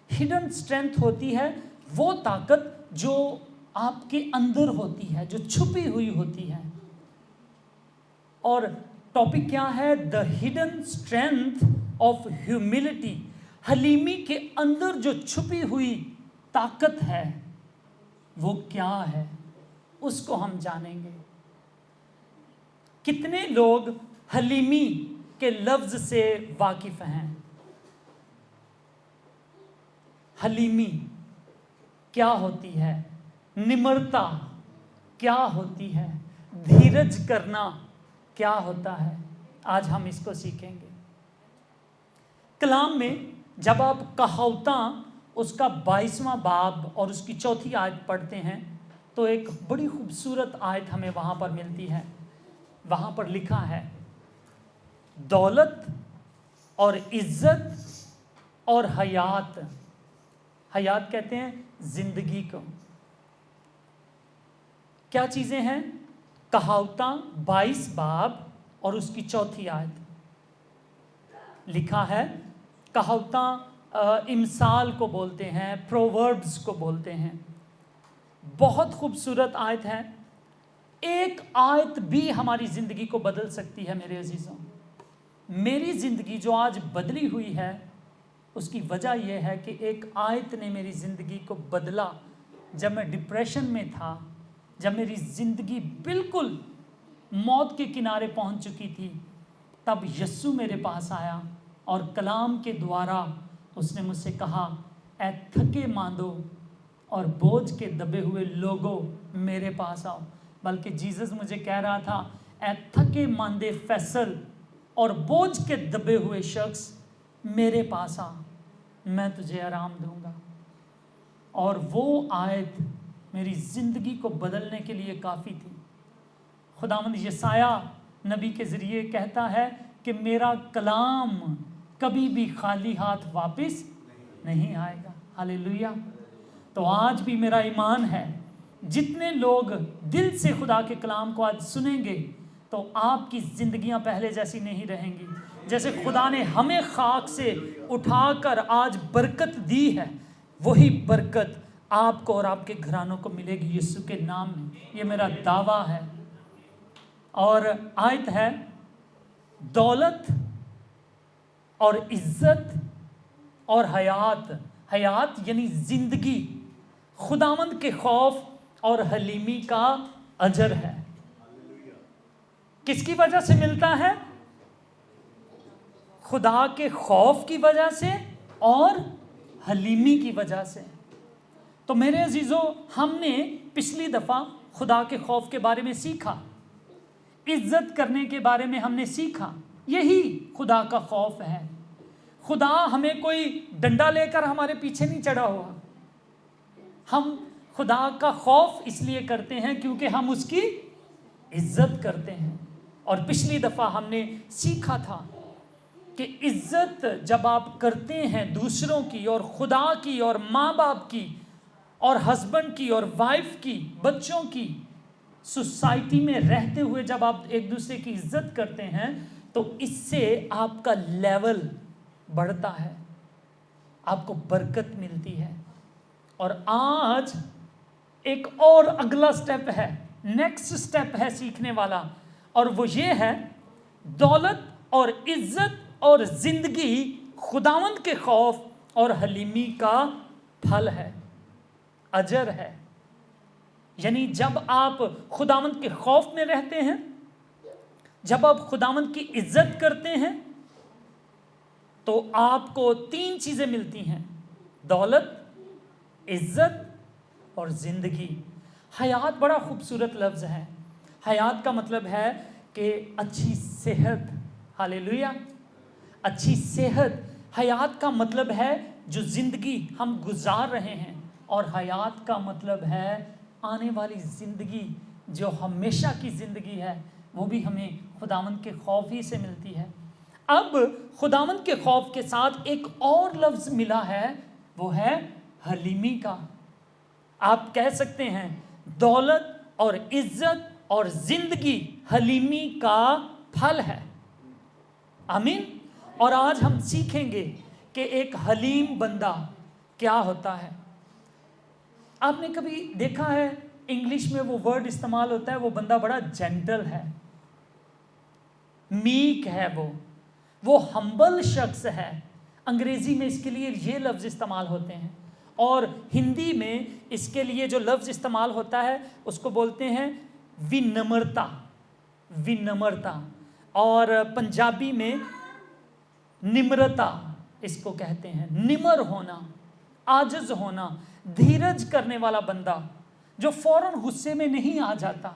Hidden strength होती है वो ताकत जो आपके अंदर होती है, जो छुपी हुई होती है। और टॉपिक क्या है? The hidden strength of humility. हलीमी के अंदर जो छुपी हुई ताकत है वो क्या है, उसको हम जानेंगे। कितने लोग हलीमी के लफ्ज से वाकिफ हैं? हलीमी क्या होती है? निम्रता क्या होती है? धीरज करना क्या होता है? आज हम इसको सीखेंगे। कलाम में जब आप कहावतां उसका 22वां बाब और उसकी 4थी आयत पढ़ते हैं तो एक बड़ी खूबसूरत आयत हमें वहाँ पर मिलती है। वहाँ पर लिखा है, दौलत और इज्जत और हयात। हयात कहते हैं जिंदगी को। क्या चीज़ें हैं? कहावतां 22 बाब और उसकी 4थी आयत। लिखा है, कहावतां इमसाल को बोलते हैं, प्रोवर्ब्स को बोलते हैं। बहुत खूबसूरत आयत है। एक आयत भी हमारी ज़िंदगी को बदल सकती है मेरे अजीज़ों। मेरी ज़िंदगी जो आज बदली हुई है उसकी वजह यह है कि एक आयत ने मेरी ज़िंदगी को बदला। जब मैं डिप्रेशन में था, जब मेरी ज़िंदगी बिल्कुल मौत के किनारे पहुंच चुकी थी, तब यस्सु मेरे पास आया और कलाम के द्वारा उसने मुझसे कहा, ऐ थके मांदो और बोझ के दबे हुए लोगों मेरे पास आओ। बल्कि जीसस मुझे कह रहा था, ऐ थके मांदे फैसल और बोझ के दबे हुए शख्स मेरे पास आ, मैं तुझे आराम दूंगा। और वो आयत मेरी ज़िंदगी को बदलने के लिए काफ़ी थी। खुदावंद यसाया नबी के ज़रिए कहता है कि मेरा कलाम कभी भी खाली हाथ वापस नहीं आएगा। हालेलुया। तो आज भी मेरा ईमान है, जितने लोग दिल से खुदा के कलाम को आज सुनेंगे तो आपकी ज़िंदगियां पहले जैसी नहीं रहेंगी। जैसे खुदा ने हमें खाक से उठाकर आज बरकत दी है, वही बरकत आपको और आपके घरानों को मिलेगी यीशु के नाम में। ये मेरा दावा है। और आयत है, दौलत और इज्जत और हयात। हयात यानी जिंदगी खुदावंद के खौफ और हलीमी का अजर है। किसकी वजह से मिलता है? खुदा के खौफ की वजह से और हलीमी की वजह से। तो मेरे अजीजों, हमने पिछली दफ़ा खुदा के खौफ के बारे में सीखा, इज्जत करने के बारे में हमने सीखा। यही खुदा का खौफ है। खुदा हमें कोई डंडा लेकर हमारे पीछे नहीं चढ़ा हुआ। हम खुदा का खौफ इसलिए करते हैं क्योंकि हम उसकी इज्जत करते हैं। और पिछली दफ़ा हमने सीखा था कि इज्जत जब आप करते हैं दूसरों की और खुदा की और माँ बाप की और हस्बैंड की और वाइफ की, बच्चों की, सोसाइटी में रहते हुए जब आप एक दूसरे की इज्जत करते हैं तो इससे आपका लेवल बढ़ता है, आपको बरकत मिलती है। और आज एक और अगला स्टेप है, नेक्स्ट स्टेप है सीखने वाला, और वो ये है, दौलत और इज्जत और जिंदगी खुदावंद के खौफ और हलीमी का फल है, अजर है। यानी जब आप खुदावंद के खौफ में रहते हैं, जब आप खुदावंद की इज्जत करते हैं तो आपको 3 चीजें मिलती हैं, दौलत, इज्जत और जिंदगी। हयात बड़ा खूबसूरत लफ्ज़ है। हयात का मतलब है कि अच्छी सेहत। हालेलुया। अच्छी सेहत। हयात का मतलब है जो ज़िंदगी हम गुजार रहे हैं, और हयात का मतलब है आने वाली ज़िंदगी जो हमेशा की ज़िंदगी है, वो भी हमें खुदावंद के खौफ ही से मिलती है। अब खुदावंद के खौफ के साथ एक और लफ्ज़ मिला है, वो है हलीमी का। आप कह सकते हैं दौलत और इज्जत और जिंदगी हलीमी का फल है। आमीन। और आज हम सीखेंगे कि एक हलीम बंदा क्या होता है। आपने कभी देखा है इंग्लिश में वो वर्ड इस्तेमाल होता है, वो बंदा बड़ा जेंटल है, मीक है, वो हम्बल शख्स है। अंग्रेजी में इसके लिए ये लफ्ज़ इस्तेमाल होते हैं, और हिंदी में इसके लिए जो लफ्ज़ इस्तेमाल होता है उसको बोलते हैं विनम्रता, विनम्रता। और पंजाबी में निम्रता इसको कहते हैं। निमर होना, आजिज़ होना, धीरज करने वाला बंदा जो फौरन गुस्से में नहीं आ जाता,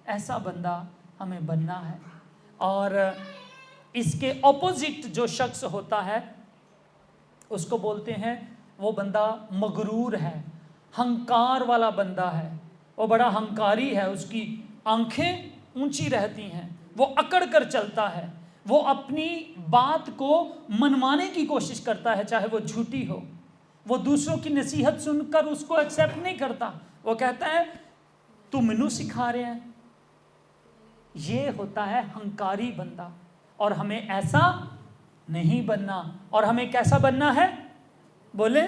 ऐसा बंदा हमें बनना है। और इसके ऑपोजिट जो शख्स होता है उसको बोलते हैं, वो बंदा मगरूर है, हंकार वाला बंदा है, वो बड़ा हंकारी है, उसकी आंखें ऊंची रहती हैं, वो अकड़ कर चलता है, वो अपनी बात को मनवाने की कोशिश करता है चाहे वो झूठी हो, वो दूसरों की नसीहत सुनकर उसको एक्सेप्ट नहीं करता, वो कहता है तू मैनू सिखा रहे हैं। ये होता है हंकारी बंदा, और हमें ऐसा नहीं बनना। और हमें कैसा बनना है? बोले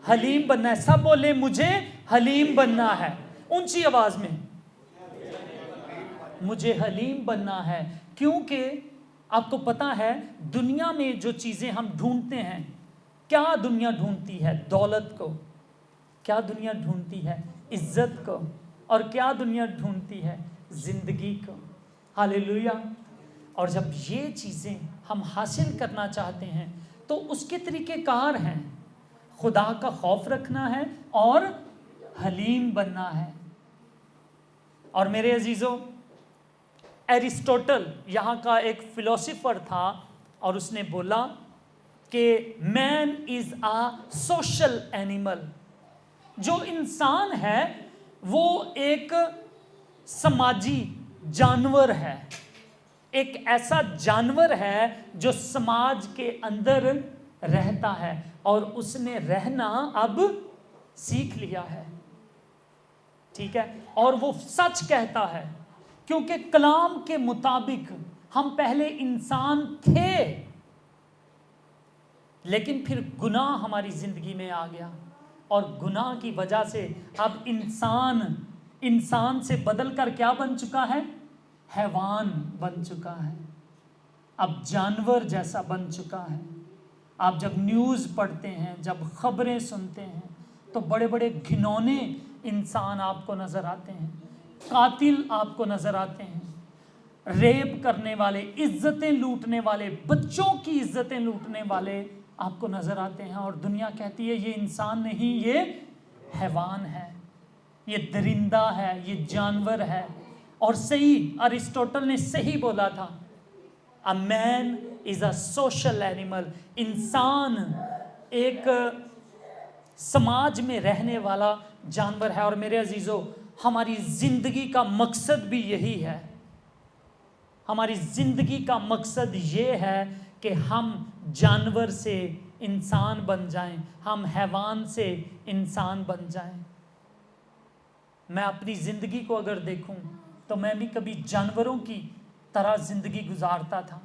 हलीम बनना है। सब बोले मुझे हलीम बनना है, ऊंची आवाज में, मुझे हलीम बनना है। क्योंकि आपको पता है दुनिया में जो चीजें हम ढूंढते हैं, क्या दुनिया ढूंढती है? दौलत को। क्या दुनिया ढूंढती है? इज्जत को। और क्या दुनिया ढूंढती है? जिंदगी को। हालेलुया। और जब ये चीजें हम हासिल करना चाहते हैं तो उसके तरीक़ेकार हैं, खुदा का खौफ रखना है और हलीम बनना है। और मेरे अजीजों, एरिस्टोटल यहाँ का एक फिलोसोफर था, और उसने बोला कि man is a social animal. जो इंसान है वो एक समाजी जानवर है, एक ऐसा जानवर है जो समाज के अंदर रहता है, और उसने रहना अब सीख लिया है। ठीक है, और वो सच कहता है, क्योंकि कलाम के मुताबिक हम पहले इंसान थे, लेकिन फिर गुनाह हमारी जिंदगी में आ गया, और गुनाह की वजह से अब इंसान से बदलकर क्या बन चुका है? हैवान बन चुका है, अब जानवर जैसा बन चुका है। आप जब न्यूज़ पढ़ते हैं, जब खबरें सुनते हैं, तो बड़े बड़े घिनौने इंसान आपको नज़र आते हैं, कातिल आपको नज़र आते हैं, रेप करने वाले, इज्जतें लूटने वाले, बच्चों की इज्जतें लूटने वाले आपको नज़र आते हैं। और दुनिया कहती है ये इंसान नहीं, ये हैवान है, ये दरिंदा है, ये जानवर है। और सही, अरिस्टोटल ने सही बोला था, a man is a social animal. इंसान एक समाज में रहने वाला जानवर है। और मेरे अजीजों, हमारी जिंदगी का मकसद भी यही है। हमारी जिंदगी का मकसद ये है कि हम जानवर से इंसान बन जाएं, हम हैवान से इंसान बन जाएं। मैं अपनी ज़िंदगी को अगर देखूं तो मैं भी कभी जानवरों की तरह ज़िंदगी गुजारता था।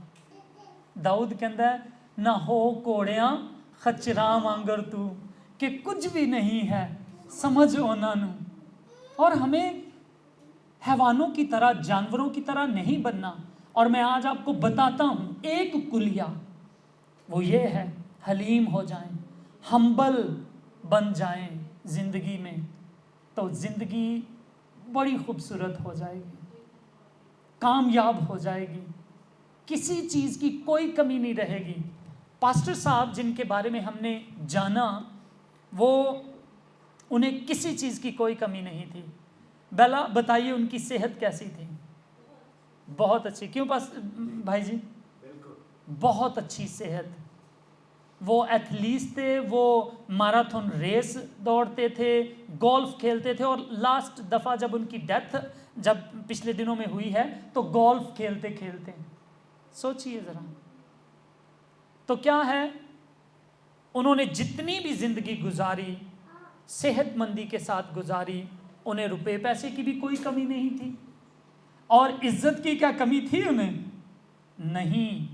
दाऊद कहता है, ना हो कोड़ियां खचरां वांगर तू, कि कुछ भी नहीं है समझ ओना नू। और हमें हैवानों की तरह, जानवरों की तरह नहीं बनना। और मैं आज आपको बताता हूँ एक कुलिया, वो ये है, हलीम हो जाएं, हम्बल बन जाएं ज़िंदगी में, तो ज़िंदगी बड़ी खूबसूरत हो जाएगी, कामयाब हो जाएगी, किसी चीज़ की कोई कमी नहीं रहेगी। पास्टर साहब जिनके बारे में हमने जाना, वो उन्हें किसी चीज़ की कोई कमी नहीं थी। बेला बताइए उनकी सेहत कैसी थी? बहुत अच्छी। क्यों पास भाई जी? बहुत अच्छी सेहत। वो एथलीट थे, वो मैराथन रेस दौड़ते थे, गोल्फ खेलते थे, और लास्ट दफ़ा जब उनकी डेथ जब पिछले दिनों में हुई है तो गोल्फ खेलते खेलते, सोचिए ज़रा। तो क्या है, उन्होंने जितनी भी ज़िंदगी गुजारी सेहतमंदी के साथ गुजारी। उन्हें रुपए पैसे की भी कोई कमी नहीं थी, और इज्जत की क्या कमी थी उन्हें? नहीं।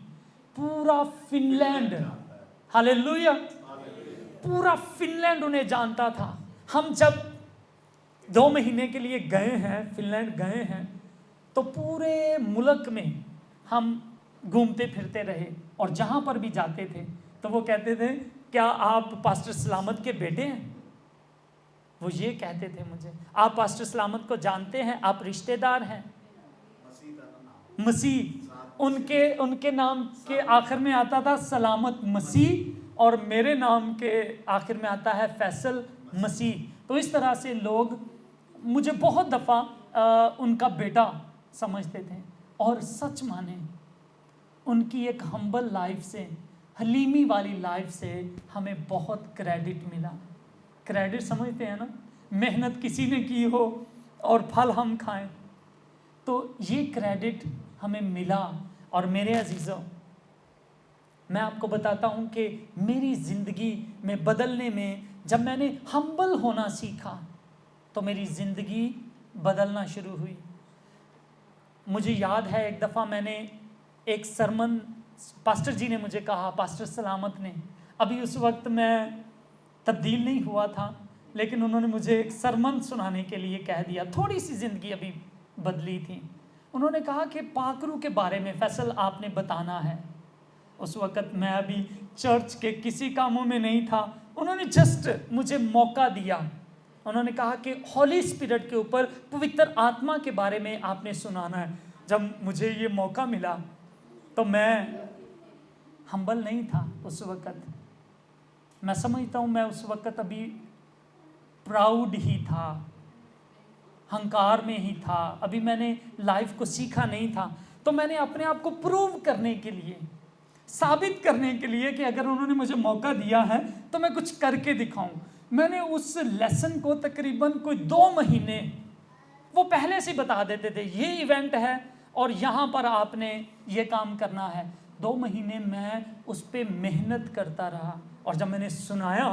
पूरा फिनलैंड, हालेलुया, पूरा फिनलैंड उन्हें जानता था। हम जब 2 महीने के लिए गए हैं, फिनलैंड गए हैं, तो पूरे मुल्क में हम घूमते फिरते रहे और जहाँ पर भी जाते थे तो वो कहते थे, क्या आप पास्टर सलामत के बेटे हैं? वो ये कहते थे मुझे, आप पास्टर सलामत को जानते हैं, आप रिश्तेदार हैं। मसीह, उनके नाम के आखिर में आता था सलामत मसीह और मेरे नाम के आखिर में आता है फैसल मसीह। तो इस तरह से लोग मुझे बहुत दफ़ा उनका बेटा समझते थे। और सच माने उनकी एक हम्बल लाइफ से, हलीमी वाली लाइफ से हमें बहुत क्रेडिट मिला। क्रेडिट समझते हैं ना, मेहनत किसी ने की हो और फल हम खाएं, तो ये क्रेडिट हमें मिला। और मेरे अजीज़ों, मैं आपको बताता हूँ कि मेरी ज़िंदगी में बदलने में जब मैंने हम्बल होना सीखा तो मेरी ज़िंदगी बदलना शुरू हुई। मुझे याद है एक दफ़ा मैंने एक सरमन, पास्टर जी ने मुझे कहा, पास्टर सलामत ने, अभी उस वक्त मैं तब्दील नहीं हुआ था, लेकिन उन्होंने मुझे एक सरमन सुनाने के लिए कह दिया। थोड़ी सी ज़िंदगी अभी बदली थी। उन्होंने कहा कि पाकरू के बारे में फैसल आपने बताना है। उस वक्त मैं अभी चर्च के किसी कामों में नहीं था। उन्होंने जस्ट मुझे मौका दिया। उन्होंने कहा कि हॉली स्पिरिट के ऊपर, पवित्र आत्मा के बारे में आपने सुनाना है। जब मुझे ये मौका मिला तो मैं हम्बल नहीं था उस वक्त। मैं समझता हूँ मैं उस वक्त अभी प्राउड ही था, हंकार में ही था, अभी मैंने लाइफ को सीखा नहीं था। तो मैंने अपने आप को प्रूव करने के लिए, साबित करने के लिए कि अगर उन्होंने मुझे मौका दिया है तो मैं कुछ करके दिखाऊं, मैंने उस लेसन को तकरीबन कोई 2 महीने, वो पहले से बता देते थे ये इवेंट है और यहाँ पर आपने ये काम करना है। 2 महीने मैं उस पर मेहनत करता रहा और जब मैंने सुनाया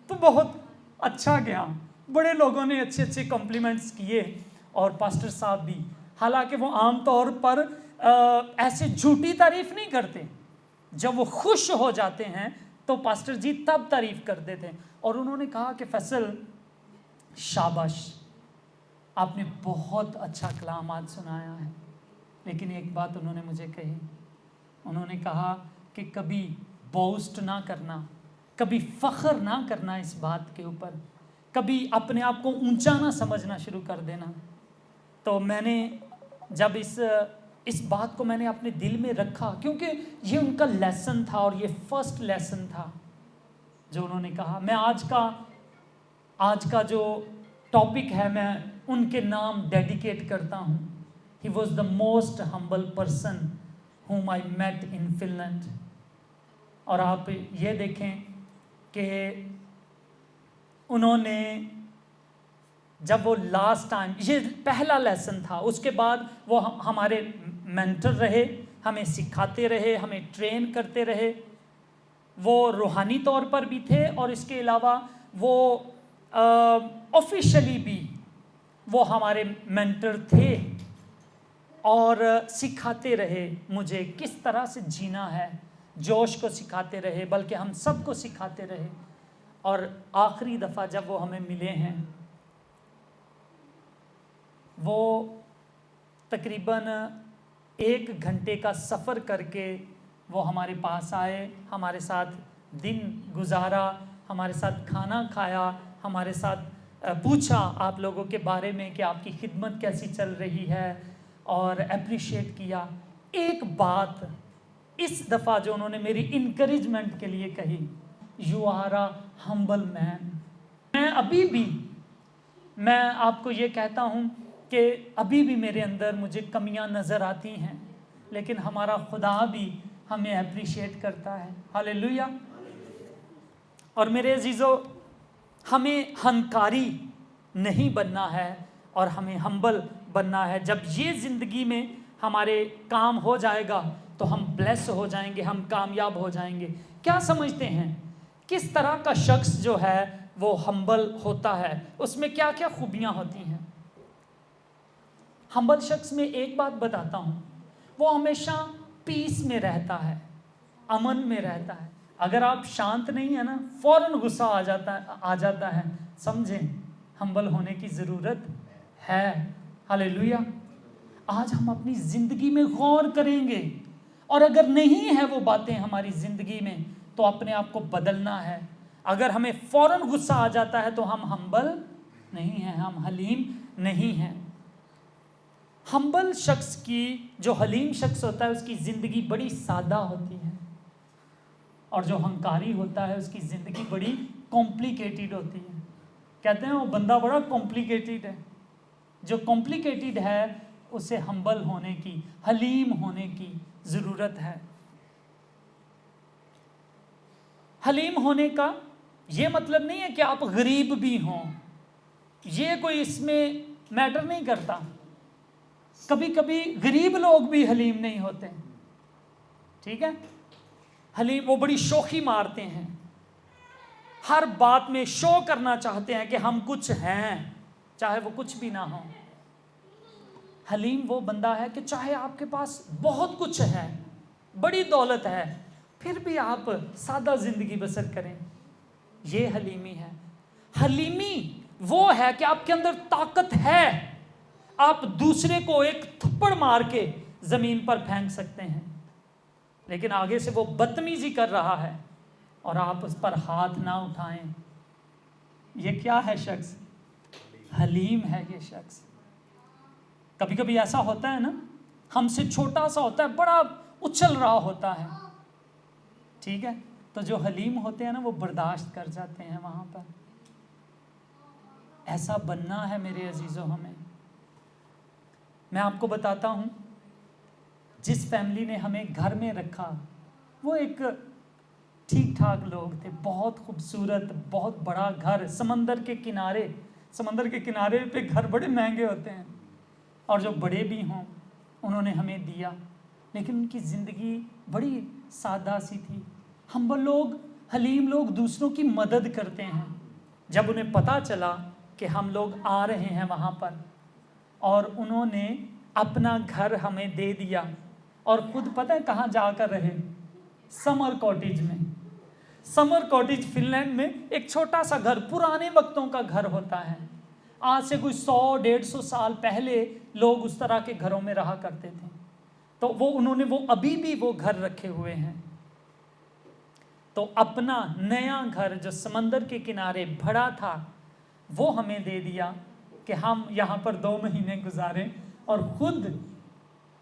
तो बहुत अच्छा गया। बड़े लोगों ने अच्छे अच्छे कॉम्प्लीमेंट्स किए और पास्टर साहब भी, हालांकि वो आम तौर पर ऐसे झूठी तारीफ नहीं करते, जब वो खुश हो जाते हैं तो पास्टर जी तब तारीफ करते थे। और उन्होंने कहा कि फैसल शाबाश, आपने बहुत अच्छा कलाम आज सुनाया है। लेकिन एक बात उन्होंने मुझे कही, उन्होंने कहा कि कभी बोस्ट ना करना, कभी फ़ख्र ना करना इस बात के ऊपर, कभी अपने आप को ऊंचा ना समझना शुरू कर देना। तो मैंने जब इस बात को मैंने अपने दिल में रखा, क्योंकि ये उनका लेसन था और ये फर्स्ट लेसन था जो उन्होंने कहा। मैं आज का जो टॉपिक है मैं उनके नाम डेडिकेट करता हूँ। He was the most humble person whom I met in Finland। और आप ये देखें कि उन्होंने जब वो लास्ट टाइम, ये पहला लेसन था, उसके बाद वो हमारे मेंटर रहे, हमें सिखाते रहे, हमें ट्रेन करते रहे। वो रूहानी तौर पर भी थे और इसके अलावा वो ऑफिशियली भी वो हमारे मेंटर थे और सिखाते रहे मुझे किस तरह से जीना है। जोश को सिखाते रहे, बल्कि हम सबको सिखाते रहे। और आखिरी दफ़ा जब वो हमें मिले हैं, वो तकरीबन 1 घंटे का सफ़र करके वो हमारे पास आए, हमारे साथ दिन गुजारा, हमारे साथ खाना खाया, हमारे साथ पूछा आप लोगों के बारे में कि आपकी खिदमत कैसी चल रही है और अप्रिशिएट किया। एक बात इस दफ़ा जो उन्होंने मेरी इनकरेजमेंट के लिए कही, you are a humble man. मैं अभी भी, मैं आपको ये कहता हूँ कि अभी भी मेरे अंदर मुझे कमियां नज़र आती हैं, लेकिन हमारा खुदा भी हमें अप्रिशिएट करता है। हालेलुया। और मेरे अजीज़ों, हमें हंकारी नहीं बनना है और हमें हम्बल बनना है। जब ये ज़िंदगी में हमारे काम हो जाएगा तो हम ब्लेस हो जाएंगे, हम कामयाब हो जाएंगे। क्या समझते हैं किस तरह का शख्स जो है वो हम्बल होता है, उसमें क्या क्या खूबियाँ होती हैं? हम्बल शख्स में एक बात बताता हूँ, वो हमेशा पीस में रहता है, अमन में रहता है। अगर आप शांत नहीं है ना, फौरन गुस्सा आ जाता है, समझें हम्बल होने की ज़रूरत है। हालेलुया। आज हम अपनी ज़िंदगी में गौर करेंगे, और अगर नहीं है वो बातें हमारी ज़िंदगी में, तो अपने आप को बदलना है। अगर हमें फौरन गुस्सा आ जाता है तो हम हम्बल नहीं हैं, हम हलीम नहीं हैं। हम्बल शख्स की, जो हलीम शख्स होता है, उसकी ज़िंदगी बड़ी सादा होती है, और जो हंकारी होता है उसकी ज़िंदगी बड़ी कॉम्प्लिकेटेड होती है। कहते हैं वो बंदा बड़ा कॉम्प्लिकेटेड है। जो कॉम्प्लिकेटेड है उसे हम्बल होने की, हलीम होने की ज़रूरत है। हलीम होने का ये मतलब नहीं है कि आप गरीब भी हों, ये कोई इसमें मैटर नहीं करता। कभी कभी गरीब लोग भी हलीम नहीं होते, ठीक है। हलीम वो बड़ी शोखी मारते हैं, हर बात में शो करना चाहते हैं कि हम कुछ हैं, चाहे वो कुछ भी ना हो। हलीम वो बंदा है कि चाहे आपके पास बहुत कुछ है, बड़ी दौलत है, फिर भी आप सादा जिंदगी बसर करें, ये हलीमी है। हलीमी वो है कि आपके अंदर ताकत है, आप दूसरे को एक थप्पड़ मार के जमीन पर फेंक सकते हैं, लेकिन आगे से वो बदतमीजी कर रहा है और आप उस पर हाथ ना उठाएं। ये क्या है शख्स? हलीम है ये शख्स। कभी कभी ऐसा होता है ना, हमसे छोटा सा होता है, बड़ा उछल रहा होता है, ठीक है, तो जो हलीम होते हैं ना वो बर्दाश्त कर जाते हैं वहां पर। ऐसा बनना है मेरे अजीजों हमें। मैं आपको बताता हूं, जिस फैमिली ने हमें घर में रखा वो एक ठीक ठाक लोग थे, बहुत खूबसूरत, बहुत बड़ा घर, समंदर के किनारे पे घर बड़े महंगे होते हैं, और जो बड़े भी हों उन्होंने हमें दिया, लेकिन उनकी ज़िंदगी बड़ी सादा सी थी। हम्बल लोग, हलीम लोग दूसरों की मदद करते हैं। जब उन्हें पता चला कि हम लोग आ रहे हैं वहाँ पर, और उन्होंने अपना घर हमें दे दिया, और खुद पता है कहाँ जाकर रहे? समर कॉटेज में। समर कॉटेज फिनलैंड में एक छोटा सा घर, पुराने वक्तों का घर होता है। आज से कोई 100-150 साल पहले लोग उस तरह के घरों में रहा करते थे, तो उन्होंने अभी भी वो घर रखे हुए हैं। तो अपना नया घर जो समंदर के किनारे भरा था वो हमें दे दिया कि हम यहाँ पर 2 महीने गुजारें, और खुद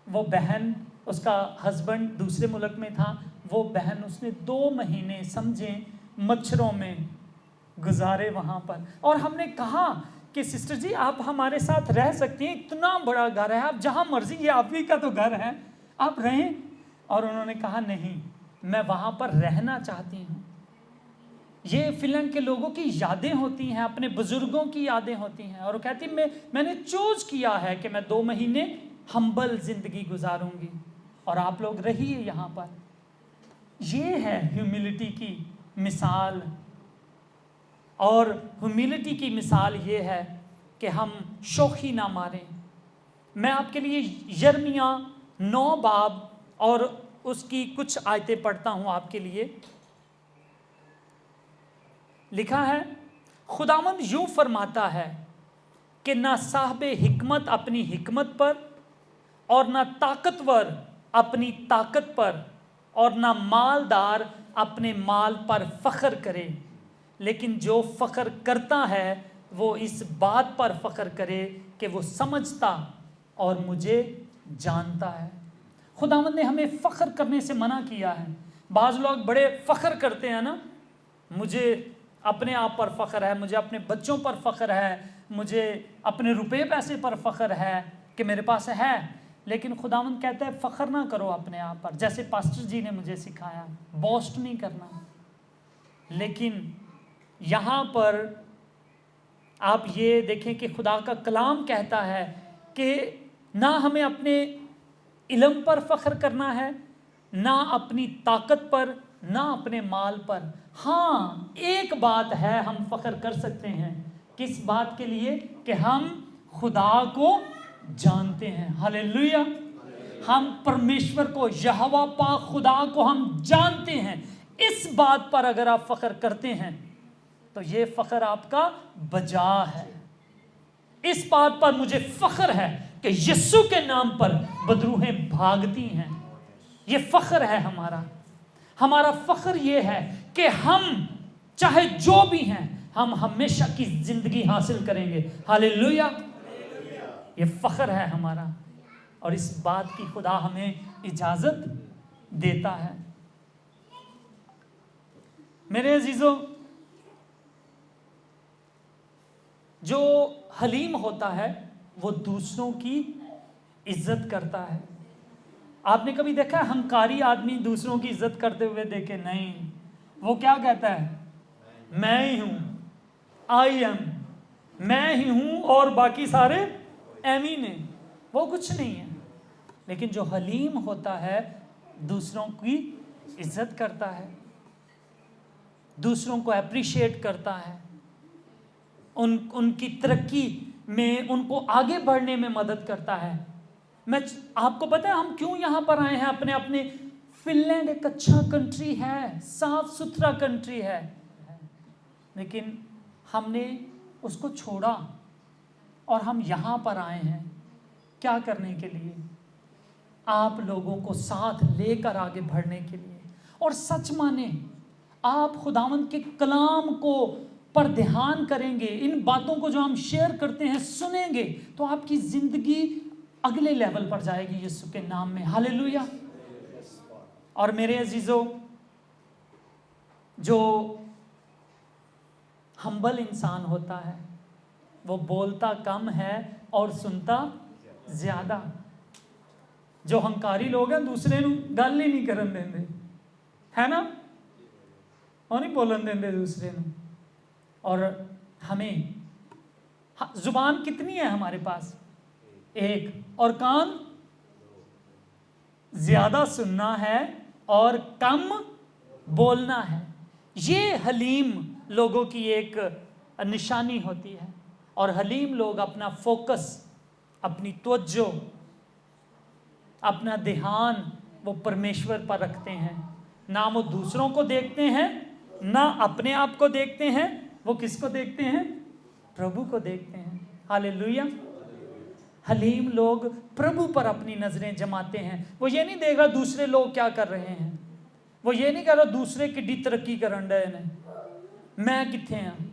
वो बहन, उसका हस्बैंड दूसरे मुल्क में था, वो बहन उसने 2 महीने समझें मच्छरों में गुजारे वहाँ पर। और हमने कहा कि सिस्टर जी आप हमारे साथ रह सकती हैं, इतना बड़ा घर है, आप जहाँ मर्जी, ये आप ही का तो घर है, आप रहें। और उन्होंने कहा नहीं, मैं वहाँ पर रहना चाहती हूँ। ये फिनलैंड के लोगों की यादें होती हैं, अपने बुजुर्गों की यादें होती हैं, और वो कहती मैंने चूज किया है कि मैं 2 महीने हम्बल जिंदगी गुजारूंगी, और आप लोग रहिए यहाँ पर। ये है ह्यूमिलिटी की मिसाल। और ह्यूमिलिटी की मिसाल ये है कि हम शोखी ना मारें। मैं आपके लिए यिर्मयाह 9 बाब और उसकी कुछ आयतें पढ़ता हूँ आपके लिए। लिखा है, खुदावंद यूं फरमाता है कि ना साहबे हिकमत अपनी हिकमत पर, और ना ताकतवर अपनी ताकत पर, और ना मालदार अपने माल पर फ़ख्र करे, लेकिन जो फ़ख्र करता है वो इस बात पर फ़ख्र करे कि वो समझता और मुझे जानता है। खुदावंद ने हमें फ़ख्र करने से मना किया है। बाज़ लोग बड़े फ़ख्र करते हैं ना, मुझे अपने आप पर फ़ख्र है, मुझे अपने बच्चों पर फ़ख्र है, मुझे अपने रुपए पैसे पर फ़ख्र है कि मेरे पास है। लेकिन खुदावंद कहता है फ़ख्र ना करो अपने आप पर, जैसे पास्टर जी ने मुझे सिखाया, बोस्ट नहीं करना। लेकिन यहाँ पर आप ये देखें कि खुदा का कलाम कहता है कि ना हमें अपने इल्म पर फ़ख्र करना है, ना अपनी ताकत पर, ना अपने माल पर। हाँ, एक बात है, हम फ़ख्र कर सकते हैं। किस बात के लिए? कि हम खुदा को जानते हैं। हालेलुया। हम परमेश्वर को, यहोवा पाक खुदा को हम जानते हैं। इस बात पर अगर आप फख्र करते हैं तो ये फख्र आपका बजा है। इस बात पर मुझे फख्र है कि यीशु के नाम पर बदरूहें भागती हैं। ये फख्र है हमारा फख्र ये है कि हम चाहे जो भी हैं, हम हमेशा की जिंदगी हासिल करेंगे। हालेलुया। ये फख्र है हमारा, और इस बात की खुदा हमें इजाजत देता है। मेरे अजीजों, जो हलीम होता है वो दूसरों की इज्जत करता है। आपने कभी देखा है हंकारी आदमी दूसरों की इज्जत करते हुए देखे? नहीं, वो क्या कहता है? मैं ही हूं, आई एम, मैं ही हूं और बाकी सारे एमी ने। वो कुछ नहीं है। लेकिन जो हलीम होता है दूसरों की इज्जत करता है, दूसरों को अप्रिशिएट करता है, उनकी तरक्की में, उनको आगे बढ़ने में मदद करता है। मैं आपको पता है हम क्यों यहाँ पर आए हैं? अपने फिनलैंड एक अच्छा कंट्री है, साफ सुथरा कंट्री है, लेकिन हमने उसको छोड़ा और हम यहाँ पर आए हैं क्या करने के लिए? आप लोगों को साथ लेकर आगे बढ़ने के लिए। और सच माने, आप खुदावंद के कलाम को पर ध्यान करेंगे, इन बातों को जो हम शेयर करते हैं सुनेंगे, तो आपकी जिंदगी अगले लेवल पर जाएगी यीशु के नाम में। हालेलुया। और मेरे अजीजों, जो हम्बल इंसान होता है वो बोलता कम है और सुनता ज्यादा। जो हंकारी लोग हैं दूसरे ਨੂੰ ਗੱਲ ही नहीं करन देंगे, है ना? और नहीं बोलन देंगे दूसरे ਨੂੰ। और हमें जुबान कितनी है हमारे पास? एक, और कान ज्यादा सुनना है और कम बोलना है। ये हलीम लोगों की एक निशानी होती है। और हलीम लोग अपना फोकस, अपनी तवज्जो, अपना ध्यान वो परमेश्वर पर रखते हैं। ना वो दूसरों को देखते हैं, ना अपने आप को देखते हैं। वो किसको देखते हैं? प्रभु को देखते हैं। हालेलुया। हलीम लोग प्रभु पर अपनी नजरें जमाते हैं। वो ये नहीं देख रहा दूसरे लोग क्या कर रहे हैं, वो ये नहीं कर रहा दूसरे किड्डी तरक्की करन रहे हैं, मैं किथे हैं।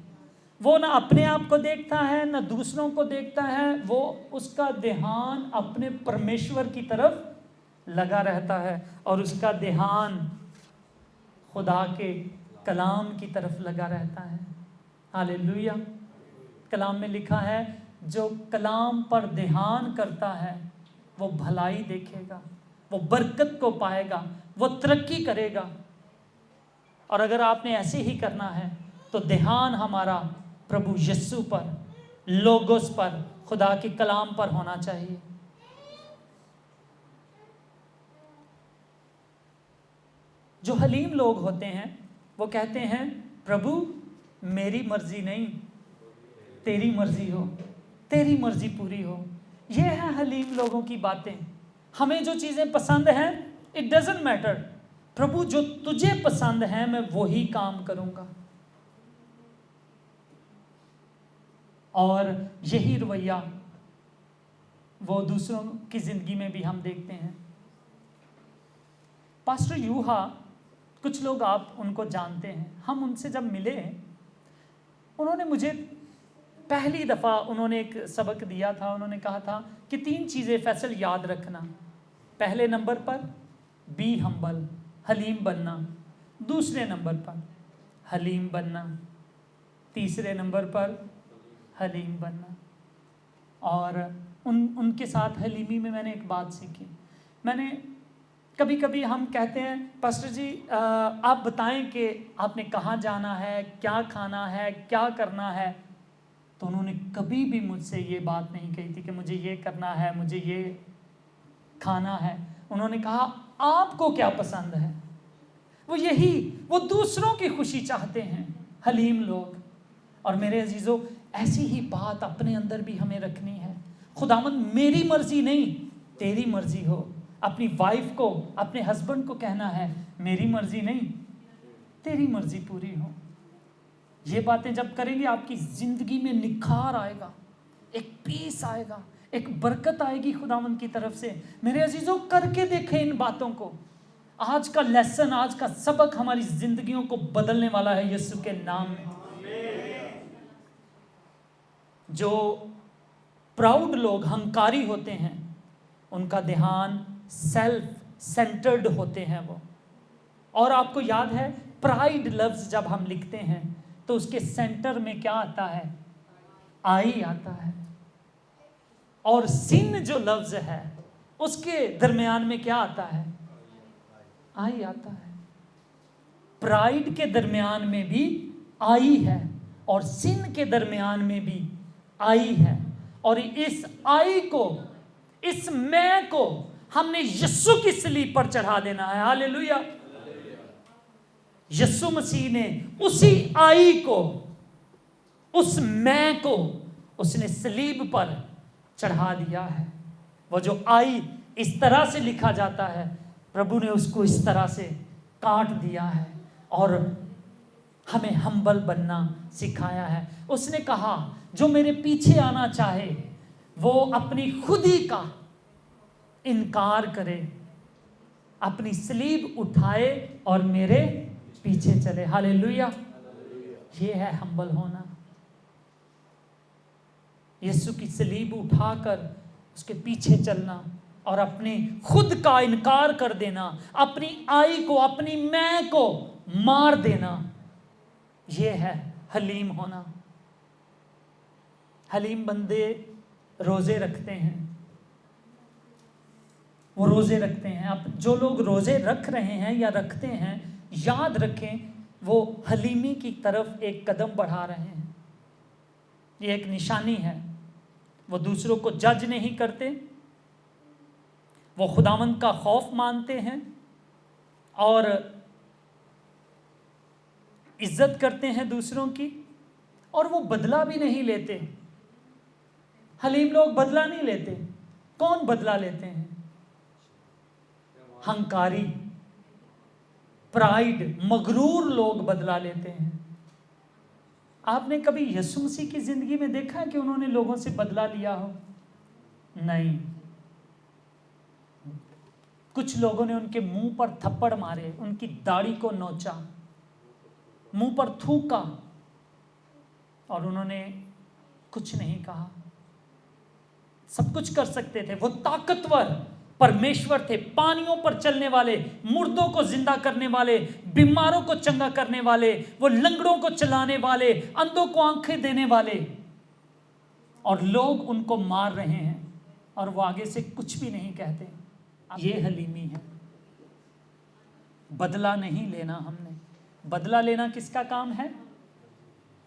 वो ना अपने आप को देखता है ना दूसरों को देखता है। वो उसका ध्यान अपने परमेश्वर की तरफ लगा रहता है और उसका ध्यान खुदा के कलाम की तरफ लगा रहता है। हालेलुया। कलाम में लिखा है जो कलाम पर ध्यान करता है वो भलाई देखेगा, वो बरकत को पाएगा, वो तरक्की करेगा। और अगर आपने ऐसे ही करना है तो ध्यान हमारा प्रभु यीशु पर, लोगोस पर, खुदा के कलाम पर होना चाहिए। जो हलीम लोग होते हैं वो कहते हैं प्रभु मेरी मर्जी नहीं तेरी मर्जी हो, तेरी मर्जी पूरी हो। ये है हलीम लोगों की बातें। हमें जो चीज़ें पसंद हैं इट डजंट मैटर, प्रभु जो तुझे पसंद है मैं वही काम करूंगा। और यही रवैया वो दूसरों की जिंदगी में भी हम देखते हैं। पास्टर यूहा, कुछ लोग आप उनको जानते हैं, हम उनसे जब मिले उन्होंने मुझे पहली दफ़ा उन्होंने एक सबक दिया था। उन्होंने कहा था कि 3 चीज़ें फैसल याद रखना। पहले नंबर पर बी हम्बल, हलीम बनना। दूसरे नंबर पर हलीम बनना। तीसरे नंबर पर हलीम बनना। और उनके साथ हलीमी में मैंने एक बात सीखी। मैंने कभी कभी हम कहते हैं पास्टर जी आप बताएं कि आपने कहाँ जाना है, क्या खाना है, क्या करना है। तो उन्होंने कभी भी मुझसे ये बात नहीं कही थी कि मुझे ये करना है, मुझे ये खाना है। उन्होंने कहा आपको क्या पसंद है। वो दूसरों की खुशी चाहते हैं हलीम लोग। और मेरे अजीज़ों, ऐसी ही बात अपने अंदर भी हमें रखनी है। खुदावंद मेरी मर्जी नहीं तेरी मर्जी हो। अपनी वाइफ को, अपने हस्बैंड को कहना है मेरी मर्जी नहीं तेरी मर्जी पूरी हो। ये बातें जब करेंगे आपकी जिंदगी में निखार आएगा, एक पीस आएगा, एक बरकत आएगी खुदावंद की तरफ से। मेरे अजीजों, करके देखें इन बातों को। आज का लेसन, आज का सबक हमारी जिंदगियों को बदलने वाला है यीशु के नाम में। जो प्राउड लोग, हंकारी होते हैं, उनका ध्यान सेल्फ सेंटर्ड होते हैं वो। और आपको याद है, प्राइड लफ्ज जब हम लिखते हैं तो उसके सेंटर में क्या आता है? आई आता है। और सिन जो लफ्ज है उसके दरमियान में क्या आता है? आई आता है। प्राइड के दरमियान में भी आई है और सिन के दरमियान में भी आई है। और इस आई को, इस मैं को हमने यीशु की सलीब पर चढ़ा देना है। हालेलुया। यीशु मसीह ने उसी आई को, उस मैं को उसने सलीब पर चढ़ा दिया है। वो जो आई इस तरह से लिखा जाता है, प्रभु ने उसको इस तरह से काट दिया है और हमें हम्बल बनना सिखाया है। उसने कहा, जो मेरे पीछे आना चाहे वो अपनी खुदी का इनकार करे, अपनी सलीब उठाए और मेरे पीछे चले। हालेलुया। ये है हम्बल होना। यीशु की सलीब उठाकर उसके पीछे चलना और अपनी खुद का इनकार कर देना, अपनी आई को, अपनी मैं को मार देना, ये है हलीम होना। हलीम बंदे रोजे रखते हैं, वो रोजे रखते हैं। अब जो लोग रोजे रख रहे हैं या रखते हैं, याद रखें वो हलीमी की तरफ एक कदम बढ़ा रहे हैं। ये एक निशानी है। वो दूसरों को जज नहीं करते, वो खुदावंद का खौफ मानते हैं और इज्जत करते हैं दूसरों की, और वो बदला भी नहीं लेते। हलीम लोग बदला नहीं लेते। कौन बदला लेते हैं? हंकारी, प्राइड, मगरूर लोग बदला लेते हैं। आपने कभी यीशु मसीह की जिंदगी में देखा है कि उन्होंने लोगों से बदला लिया हो? नहीं। कुछ लोगों ने उनके मुंह पर थप्पड़ मारे, उनकी दाढ़ी को नोचा, मुंह पर थूका और उन्होंने कुछ नहीं कहा। सब कुछ कर सकते थे। वो ताकतवर परमेश्वर थे, पानियों पर चलने वाले, मुर्दों को जिंदा करने वाले, बीमारों को चंगा करने वाले, वो लंगड़ों को चलाने वाले, अंधों को आंखें देने वाले, और लोग उनको मार रहे हैं और वो आगे से कुछ भी नहीं कहते। ये हलीमी है। बदला नहीं लेना हमने। बदला लेना किसका काम है?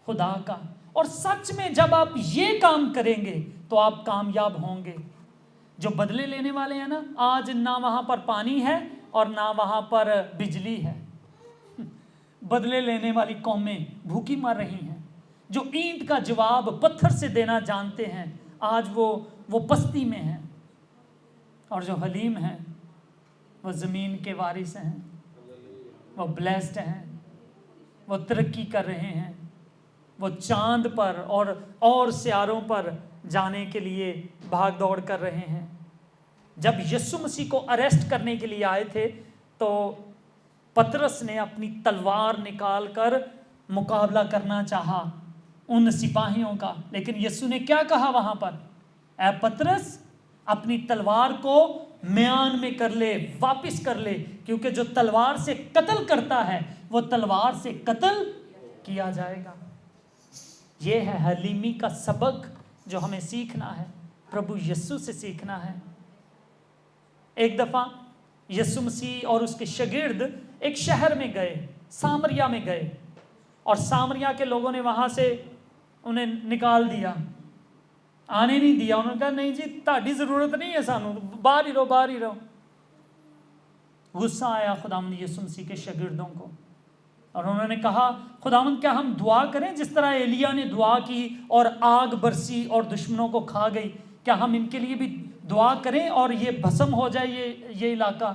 खुदा का। और सच में जब आप ये काम करेंगे तो आप कामयाब होंगे। जो बदले लेने वाले हैं ना, आज ना वहां पर पानी है और ना वहां पर बिजली है। बदले लेने वाली कौमें भूखी मर रही हैं। जो ईंट का जवाब पत्थर से देना जानते हैं, आज वो पस्ती में हैं। और जो हलीम हैं वो ज़मीन के वारिस हैं, वो ब्लेस्ड हैं, वो तरक्की कर रहे हैं, वो चांद पर और सियारों पर जाने के लिए भाग दौड़ कर रहे हैं। जब यीशु मसीह को अरेस्ट करने के लिए आए थे तो पतरस ने अपनी तलवार निकाल कर मुकाबला करना चाहा उन सिपाहियों का, लेकिन यीशु ने क्या कहा वहां पर? ऐ पतरस, अपनी तलवार को म्यान में कर ले, वापिस कर ले, क्योंकि जो तलवार से कत्ल करता है वो तलवार से कत्ल किया जाएगा। ये है हलीमी का सबक जो हमें सीखना है, प्रभु यीशु से सीखना है। एक दफा यीशु मसीह और उसके शागिर्द एक शहर में गए, सामरिया में गए, और सामरिया के लोगों ने वहां से उन्हें निकाल दिया, आने नहीं दिया। उन्होंने कहा, नहीं जी, ताड़ी जरूरत नहीं है, सानू बाहर ही रहो, बाहर ही रहो। गुस्सा आया खुदावंद यीशु मसीह के शागिर्दों को, और उन्होंने कहा, खुदावंद, क्या हम दुआ करें जिस तरह एलिया ने दुआ की और आग बरसी और दुश्मनों को खा गई? क्या हम इनके लिए भी दुआ करें और ये भस्म हो जाए ये इलाका?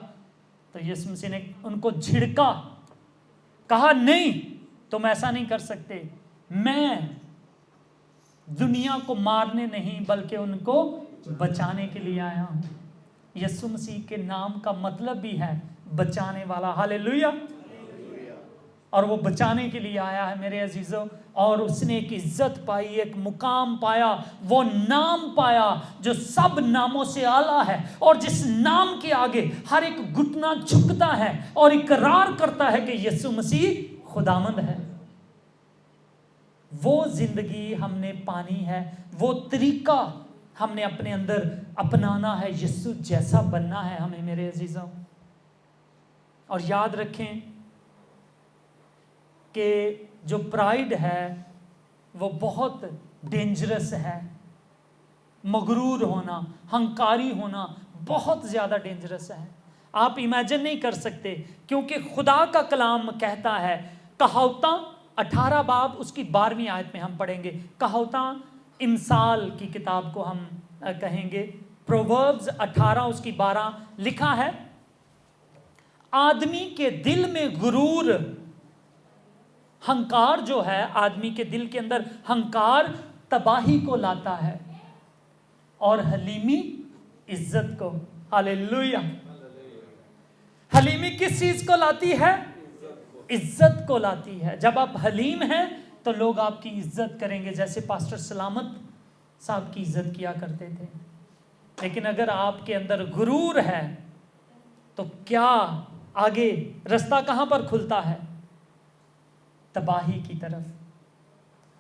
तो यीशु मसीह ने उनको झिड़का, कहा नहीं, तुम ऐसा नहीं कर सकते, मैं दुनिया को मारने नहीं बल्कि उनको बचाने के लिए आया हूं। यीशु मसीह के नाम का मतलब भी है बचाने वाला। हालेलुया। और वो बचाने के लिए आया है मेरे अजीजों, और उसने एक इज्जत पाई, एक मुकाम पाया, वो नाम पाया जो सब नामों से आला है, और जिस नाम के आगे हर एक घुटना झुकता है और इकरार करता है कि यीशु मसीह खुदावंद है। वो जिंदगी हमने पानी है, वो तरीका हमने अपने अंदर अपनाना है, यीशु जैसा बनना है हमें मेरे अजीजों। और याद रखें कि जो प्राइड है वो बहुत डेंजरस है। मगरूर होना, हंकारी होना बहुत ज़्यादा डेंजरस है। आप इमेजिन नहीं कर सकते, क्योंकि खुदा का कलाम कहता है, कहावतां 18 बाब उसकी 12वीं आयत में हम पढ़ेंगे। कहावतां इमसाल की किताब को हम कहेंगे। प्रोवर्ब्स 18 उसकी 12 लिखा है, आदमी के दिल में गुरूर, हंकार जो है आदमी के दिल के अंदर, हंकार तबाही को लाता है और हलीमी इज्जत को। हालेलुया। हलीमी किस चीज को लाती है? इज्जत को लाती है। जब आप हलीम हैं तो लोग आपकी इज्जत करेंगे, जैसे पास्टर सलामत साहब की इज्जत किया करते थे। लेकिन अगर आपके अंदर गुरूर है तो क्या आगे रास्ता कहां पर खुलता है? तबाही की तरफ।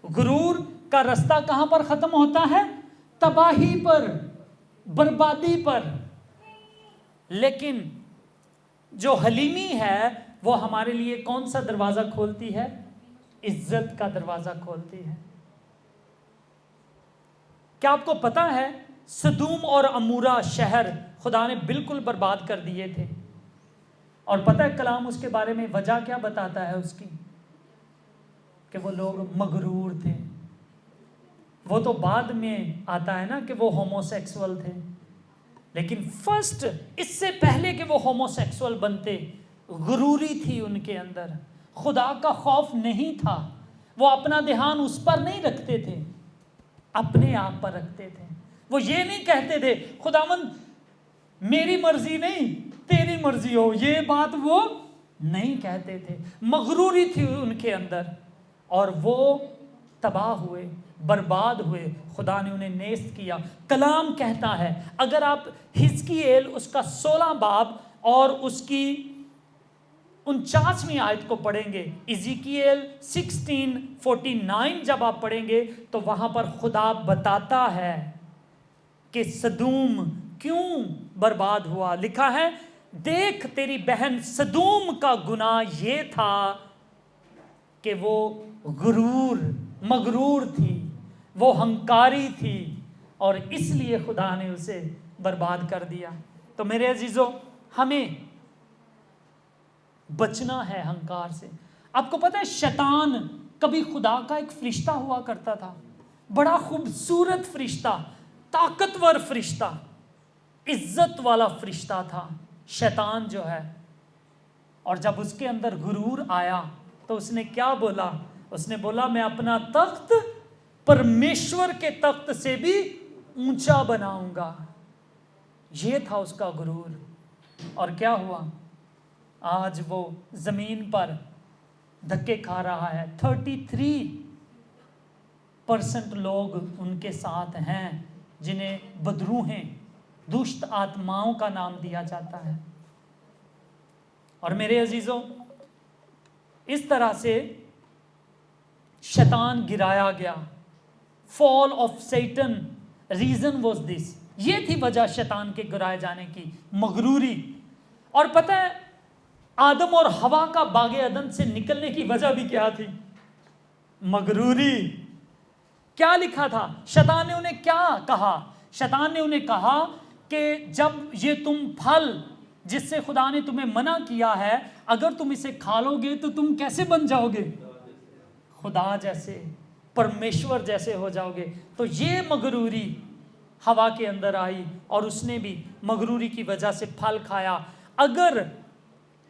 गुरूर का रास्ता कहां पर खत्म होता है? तबाही पर, बर्बादी पर। लेकिन जो हलीमी है वो हमारे लिए कौन सा दरवाजा खोलती है? इज्जत का दरवाजा खोलती है। क्या आपको पता है सदूम और अमूरा शहर खुदा ने बिल्कुल बर्बाद कर दिए थे? और पता है कलाम उसके बारे में वजह क्या बताता है उसकी? कि वो लोग मगरूर थे। वो तो बाद में आता है ना कि वो होमोसेक्सुअल थे, लेकिन फर्स्ट, इससे पहले कि वो होमोसेक्सुअल बनते, गुरूरी थी उनके अंदर। खुदा का खौफ नहीं था। वो अपना ध्यान उस पर नहीं रखते थे, अपने आप पर रखते थे। वो ये नहीं कहते थे खुदावंद मेरी मर्जी नहीं तेरी मर्जी हो, ये बात वो नहीं कहते थे। मगरूरी थी उनके अंदर और वो तबाह हुए, बर्बाद हुए। खुदा ने उन्हें नेस्त किया। कलाम कहता है, अगर आप हिजकियेल उसका 16 बाब और उसकी 49वीं आयत को पढ़ेंगे, इज़िकियेल 16:49 जब आप पढ़ेंगे तो वहां पर खुदा बताता है कि सदूम क्यों बर्बाद हुआ। लिखा है, देख तेरी बहन सदूम का गुनाह ये था कि वो मगरूर थी, वो हंकारी थी, और इसलिए खुदा ने उसे बर्बाद कर दिया। तो मेरे अजीजों, हमें बचना है हंकार से। आपको पता है शैतान कभी खुदा का एक फरिश्ता हुआ करता था, बड़ा खूबसूरत फरिश्ता, ताकतवर फरिश्ता, इज्जत वाला फरिश्ता था शैतान जो है। और जब उसके अंदर गुरूर आया तो उसने क्या बोला? उसने बोला मैं अपना तख्त परमेश्वर के तख्त से भी ऊंचा बनाऊंगा। ये था उसका गुरूर। और क्या हुआ? आज वो जमीन पर धक्के खा रहा है। 33% लोग उनके साथ हैं जिन्हें बदरूहें, दुष्ट आत्माओं का नाम दिया जाता है। और मेरे अजीजों, इस तरह से शैतान गिराया गया। Fall of Satan, reason was this, ये थी वजह शैतान के गिराए जाने की, मगरूरी। और पता है आदम और हवा का बागे अदन से निकलने की वजह भी क्या थी? मगरूरी। क्या लिखा था? शैतान ने उन्हें क्या कहा? शैतान ने उन्हें कहा कि जब ये तुम फल जिससे खुदा ने तुम्हें मना किया है, अगर तुम इसे खा लोगे तो तुम कैसे बन जाओगे? खुदा जैसे, परमेश्वर जैसे हो जाओगे। तो ये मगरूरी हवा के अंदर आई और उसने भी मगरूरी की वजह से फल खाया। अगर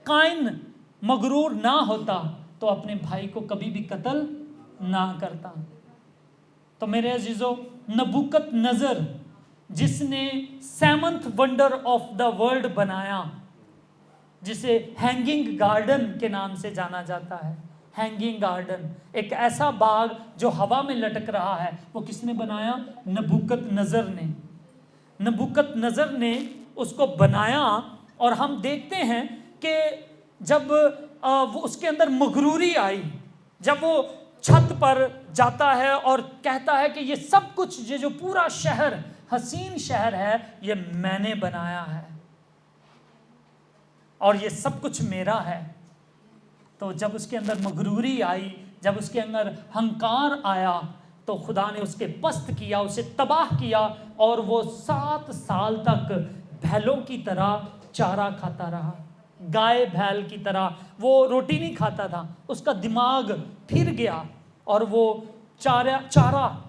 काइन मगरूर ना होता तो अपने भाई को कभी भी कत्ल ना करता। तो मेरे अजीजों, नबूकदनेस्सर जिसने 7th wonder of the world बनाया, जिसे हैंगिंग गार्डन के नाम से जाना जाता है, हैंगिंग गार्डन, एक ऐसा बाग जो हवा में लटक रहा है, वो किसने बनाया? नबूकदनेस्सर ने। नबूकदनेस्सर ने उसको बनाया। और हम देखते हैं कि जब वो उसके अंदर मगरूरी आई, जब वो छत पर जाता है और कहता है कि ये सब कुछ, ये जो पूरा शहर, हसीन शहर है, ये मैंने बनाया है और ये सब कुछ मेरा है। तो जब उसके अंदर मगरूरी आई, जब उसके अंदर हंकार आया, तो खुदा ने उसके पस्त किया, उसे तबाह किया, और वो 7 साल तक बैलों की तरह चारा खाता रहा, गाय बैल की तरह। वो रोटी नहीं खाता था, उसका दिमाग फिर गया और वो चारा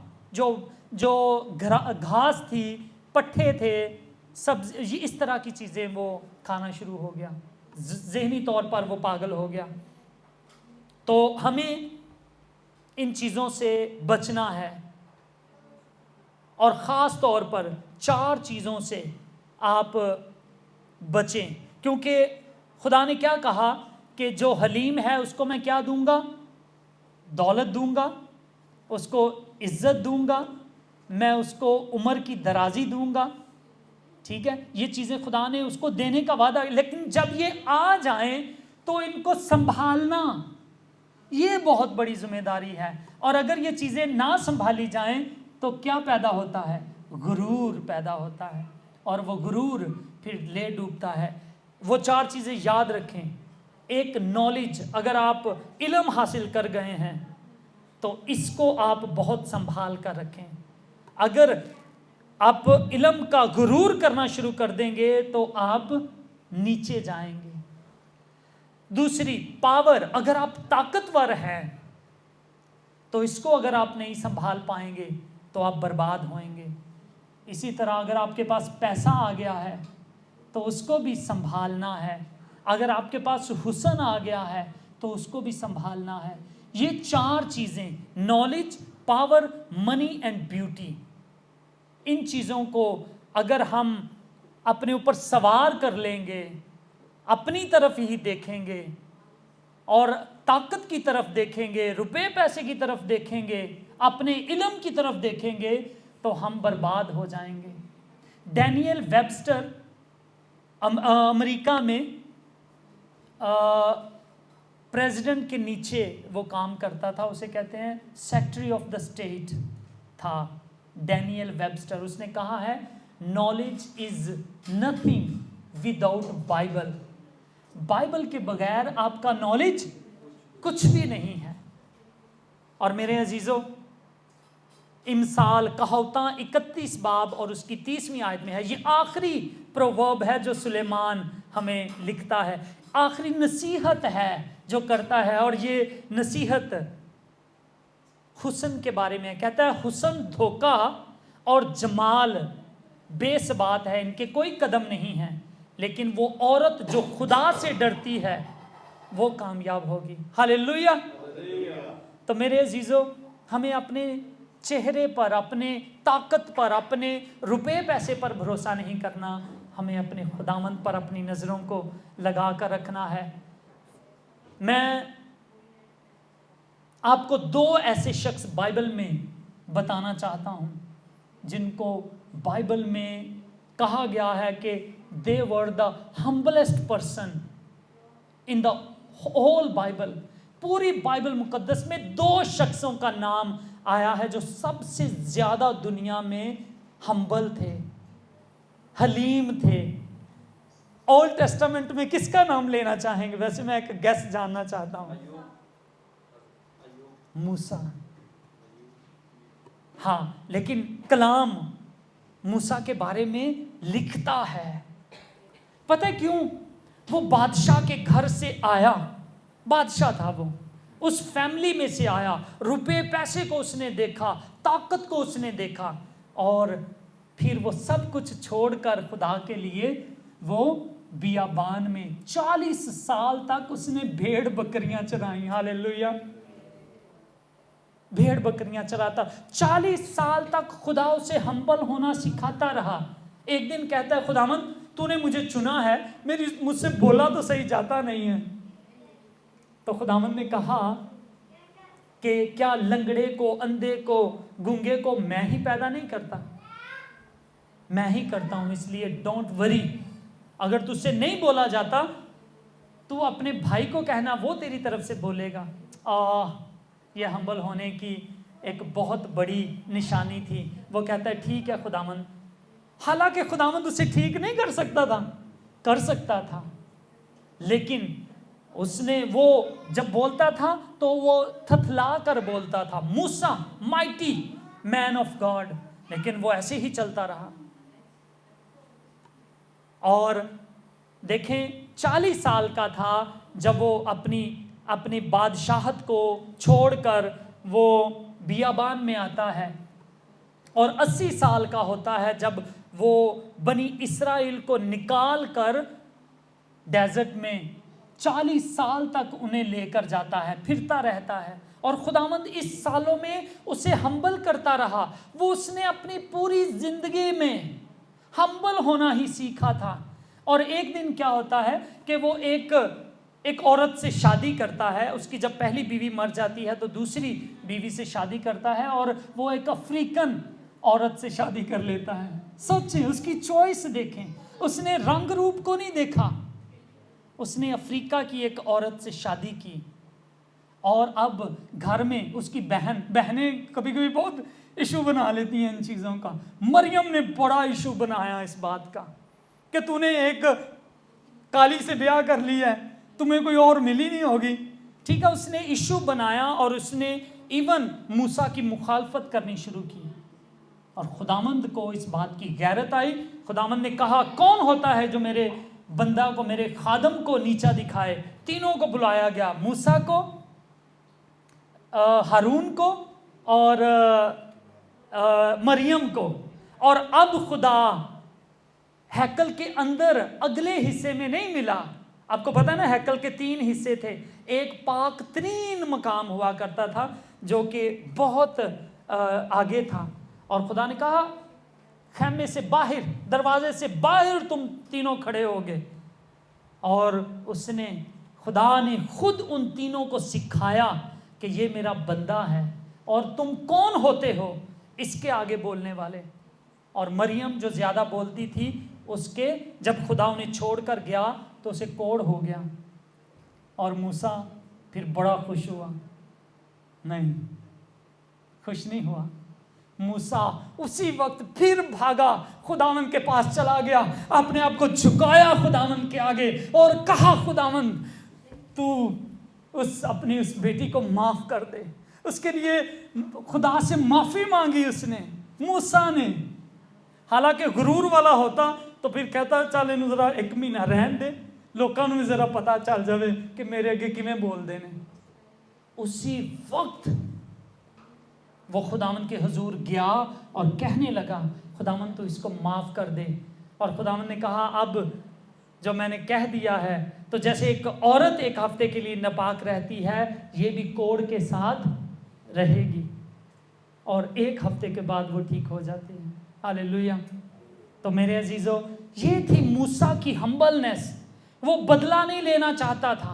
जो घास थी, पट्ठे थे, सब्जी, इस तरह की चीज़ें वो खाना शुरू हो गया। ज़हनी तौर पर वो पागल हो गया। तो हमें इन चीज़ों से बचना है, और ख़ास तौर पर 4 चीज़ों से आप बचें, क्योंकि खुदा ने क्या कहा कि जो हलीम है उसको मैं क्या दूंगा? दौलत दूंगा, उसको इज्जत दूंगा, मैं उसको उम्र की दराजी दूंगा। ठीक है, ये चीज़ें खुदा ने उसको देने का वादा। लेकिन जब ये आ जाएं तो इनको संभालना, ये बहुत बड़ी जिम्मेदारी है। और अगर ये चीज़ें ना संभाली जाएं तो क्या पैदा होता है? गुरूर पैदा होता है, और वो गुरूर फिर ले डूबता है। वो 4 चीज़ें याद रखें। एक, नॉलेज, अगर आप इल्म हासिल कर गए हैं तो इसको आप बहुत संभाल कर रखें। अगर आप इल्म का गुरूर करना शुरू कर देंगे तो आप नीचे जाएंगे। दूसरी, पावर, अगर आप ताकतवर हैं तो इसको अगर आप नहीं संभाल पाएंगे तो आप बर्बाद होएंगे। इसी तरह अगर आपके पास पैसा आ गया है तो उसको भी संभालना है। अगर आपके पास हुस्न आ गया है तो उसको भी संभालना है। ये 4 चीज़ें, knowledge, power, money and beauty, इन चीज़ों को अगर हम अपने ऊपर सवार कर लेंगे, अपनी तरफ ही देखेंगे और ताकत की तरफ देखेंगे, रुपए पैसे की तरफ देखेंगे, अपने इल्म की तरफ देखेंगे, तो हम बर्बाद हो जाएंगे। डैनियल वेबस्टर अमेरिका में प्रेसिडेंट के नीचे वो काम करता था, उसे कहते हैं सेक्रेटरी ऑफ द स्टेट था डैनियल वेबस्टर। उसने कहा है, knowledge is nothing without Bible. Bible के बगैर आपका नॉलेज कुछ भी नहीं है। और मेरे अजीजों, इमसाल, कहावतां 31 बाब और उसकी 30वीं आयत में है। ये आखिरी प्रोवर्ब है जो सुलेमान हमें लिखता है, आखिरी नसीहत है जो करता है। और ये नसीहत हुस्न के बारे में कहता है, हुस्न धोखा और जमाल बेसबात है, इनके कोई कदम नहीं है, लेकिन वो औरत जो खुदा से डरती है वो कामयाब होगी। हालेलुया। तो मेरे अजीजों, हमें अपने चेहरे पर, अपने ताकत पर, अपने रुपए पैसे पर भरोसा नहीं करना। हमें अपने खुदावंद पर अपनी नज़रों को लगा कर रखना है। मैं आपको 2 ऐसे शख्स बाइबल में बताना चाहता हूं जिनको बाइबल में कहा गया है कि they were the humblest person in the whole Bible. पूरी बाइबल मुकद्दस में 2 शख्सों का नाम आया है जो सबसे ज़्यादा दुनिया में हम्बल थे, हलीम थे। ओल्ड टेस्टामेंट में किसका नाम लेना चाहेंगे? वैसे मैं एक गेस जानना चाहता हूं। मूसा। हाँ, लेकिन कलाम मूसा के बारे में लिखता है। पता है क्यों? वो बादशाह के घर से आया, बादशाह था वो, उस फैमिली में से आया, रुपए पैसे को उसने देखा, ताकत को उसने देखा, और फिर वो सब कुछ छोड़कर खुदा के लिए वो बियाबान में 40 साल तक उसने भेड़ बकरियां चराई। हालेलुया। भेड़ बकरियां चराता 40 साल तक खुदा उसे हम्बल होना सिखाता रहा। एक दिन कहता है, खुदावन तूने मुझे चुना है, मुझसे बोला तो सही जाता नहीं है। तो खुदावन ने कहा कि क्या लंगड़े को, अंधे को, गूंगे को मैं ही पैदा नहीं करता? मैं ही करता हूं, इसलिए डोंट वरी। अगर तुझसे नहीं बोला जाता तू अपने भाई को कहना, वो तेरी तरफ से बोलेगा। यह हम्बल होने की एक बहुत बड़ी निशानी थी। वो कहता है ठीक है खुदावन। हालांकि खुदावन उसे ठीक नहीं कर सकता था, कर सकता था, लेकिन उसने, वो जब बोलता था तो वो थथला कर बोलता था, मूसा माइटी मैन ऑफ गॉड, लेकिन वो ऐसे ही चलता रहा। और देखें 40 साल का था जब वो अपनी बादशाहत को छोड़कर वो बियाबान में आता है, और 80 साल का होता है जब वो बनी इस्राएल को निकाल कर डेजर्ट में 40 साल तक उन्हें लेकर जाता है, फिरता रहता है। और खुदावंद इस सालों में उसे हम्बल करता रहा। वो उसने अपनी पूरी जिंदगी में हम्बल होना ही सीखा था। और एक दिन क्या होता है कि वो एक औरत से शादी करता है। उसकी जब पहली बीवी मर जाती है तो दूसरी बीवी से शादी करता है, और वो एक अफ्रीकन औरत से शादी कर लेता है। सोचें, उसकी चॉइस देखें, उसने रंग रूप को नहीं देखा, उसने अफ्रीका की एक औरत से शादी की। और अब घर में उसकी बहनें कभी कभी बहुत इशू बना लेती हैं इन चीज़ों का। मरियम ने बड़ा इशू बनाया इस बात का कि तूने एक काली से ब्याह कर लिया है, तुम्हें कोई और मिली नहीं होगी। ठीक है, उसने इशू बनाया और उसने इवन मूसा की मुखालफत करनी शुरू की। और खुदावंद को इस बात की गैरत आई। खुदावंद ने कहा, कौन होता है जो मेरे बंदा को, मेरे खादम को नीचा दिखाए? तीनों को बुलाया गया, मूसा को, हारून को और मरियम को। और अब खुदा हैकल के अंदर अगले हिस्से में नहीं मिला। आपको पता है ना, हैकल के 3 हिस्से थे। एक पाक तरीन मकाम हुआ करता था जो कि बहुत आगे था, और खुदा ने कहा खैमे से बाहर, दरवाजे से बाहर तुम तीनों खड़े होगे। और खुदा ने खुद उन तीनों को सिखाया कि ये मेरा बंदा है और तुम कौन होते हो इसके आगे बोलने वाले। और मरियम जो ज़्यादा बोलती थी, उसके जब खुदा उन्हें छोड़कर गया तो उसे कोढ़ हो गया। और मूसा फिर बड़ा खुश हुआ? नहीं, खुश नहीं हुआ। मूसा उसी वक्त फिर भागा, खुदावंद के पास चला गया, अपने आप को झुकाया खुदावंद के आगे और कहा, खुदावंद तू अपनी उस बेटी को माफ कर दे। उसके लिए खुदा से माफी मांगी उसने, मूसा ने। हालांकि गुरूर वाला होता तो फिर कहता चल इन्हू जरा 1 महीना रहन दे, लोगों को जरा पता चल जाए कि मेरे अगे किवें बोलते हैं। उसी वक्त वो खुदावंद के हुजूर गया और कहने लगा, खुदावंद तो इसको माफ़ कर दे। और खुदावंद ने कहा, अब जो मैंने कह दिया है, तो जैसे एक औरत 1 हफ्ते के लिए नापाक रहती है, ये भी कोढ़ के साथ रहेगी, और 1 हफ्ते के बाद वो ठीक हो जाती है। हालेलुया। तो मेरे अजीज़ों, ये थी मूसा की हम्बलनेस। वो बदला नहीं लेना चाहता था,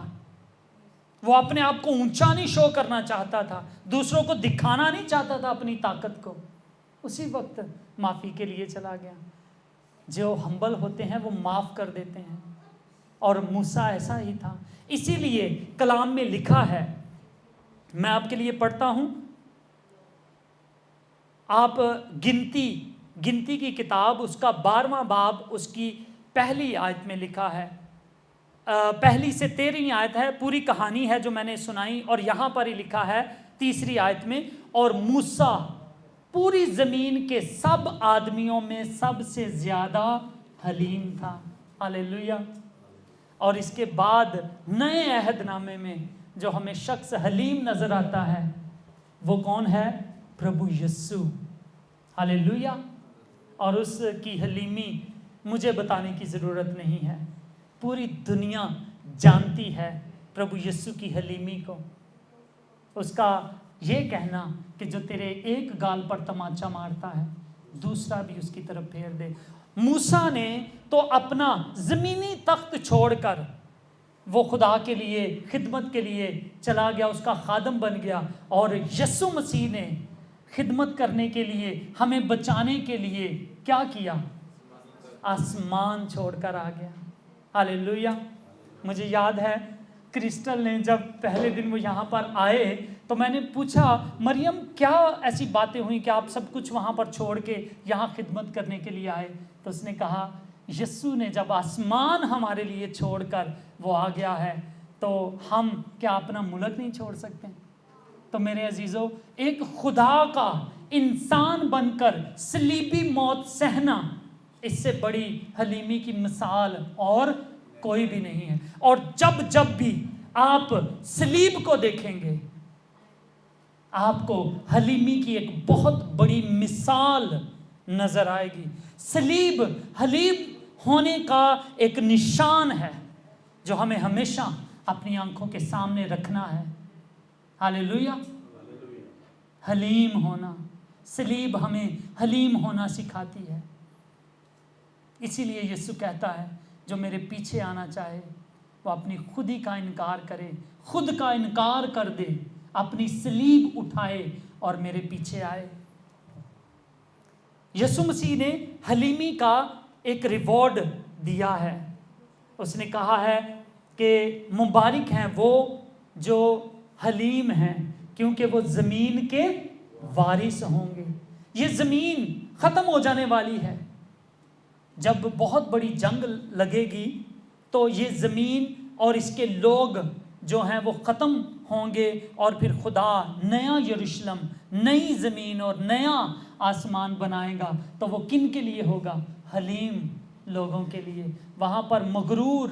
वो अपने आप को ऊंचा नहीं शो करना चाहता था, दूसरों को दिखाना नहीं चाहता था अपनी ताकत को। उसी वक्त माफ़ी के लिए चला गया। जो हम्बल होते हैं वो माफ़ कर देते हैं, और मूसा ऐसा ही था। इसीलिए कलाम में लिखा है, मैं आपके लिए पढ़ता हूँ। आप गिनती की किताब, उसका 12वां बाब, उसकी पहली आयत में लिखा है, पहली से 13वीं आयत है। पूरी कहानी है जो मैंने सुनाई, और यहाँ पर ही लिखा है 3री आयत में, और मूसा पूरी ज़मीन के सब आदमियों में सबसे ज़्यादा हलीम था। हालेलुया। और इसके बाद नए अहदनामे में जो हमें शख्स हलीम नज़र आता है, वो कौन है? प्रभु यीशु। हालेलुया। और उसकी हलीमी मुझे बताने की ज़रूरत नहीं है, पूरी दुनिया जानती है प्रभु यीशु की हलीमी को। उसका ये कहना कि जो तेरे एक गाल पर तमाचा मारता है दूसरा भी उसकी तरफ फेर दे। मूसा ने तो अपना ज़मीनी तख्त छोड़कर वो खुदा के लिए खिदमत के लिए चला गया, उसका खादम बन गया। और यीशु मसीह ने खिदमत करने के लिए, हमें बचाने के लिए क्या किया? आसमान छोड़कर आ गया। हालेलुया। मुझे याद है क्रिस्टल ने जब पहले दिन वो यहाँ पर आए तो मैंने पूछा, मरियम क्या ऐसी बातें हुई कि आप सब कुछ वहाँ पर छोड़ के यहाँ खिदमत करने के लिए आए? तो उसने कहा, यीशु ने जब आसमान हमारे लिए छोड़कर वो आ गया है तो हम क्या अपना मुल्क नहीं छोड़ सकते? तो मेरे अजीज़ों, एक खुदा का इंसान बनकर सलीबी मौत सहना, इससे बड़ी हलीमी की मिसाल और कोई भी नहीं है। और जब जब भी आप सलीब को देखेंगे आपको हलीमी की एक बहुत बड़ी मिसाल नजर आएगी। सलीब हलीम होने का एक निशान है जो हमें हमेशा अपनी आंखों के सामने रखना है। हालेलुया। हलीम होना, सलीब हमें हलीम होना सिखाती है। इसीलिए यीशु कहता है, जो मेरे पीछे आना चाहे वो अपनी खुदी का इनकार करे, खुद का इनकार कर दे, अपनी सलीब उठाए और मेरे पीछे आए। यीशु मसीह ने हलीमी का एक रिवॉर्ड दिया है। उसने कहा है कि मुबारक हैं वो जो हलीम हैं क्योंकि वो ज़मीन के वारिस होंगे। ये ज़मीन ख़त्म हो जाने वाली है। जब बहुत बड़ी जंग लगेगी तो ये ज़मीन और इसके लोग जो हैं वो ख़त्म होंगे और फिर खुदा नया यरूशलेम, नई ज़मीन और नया आसमान बनाएगा। तो वो किन के लिए होगा? हलीम लोगों के लिए। वहाँ पर मगरूर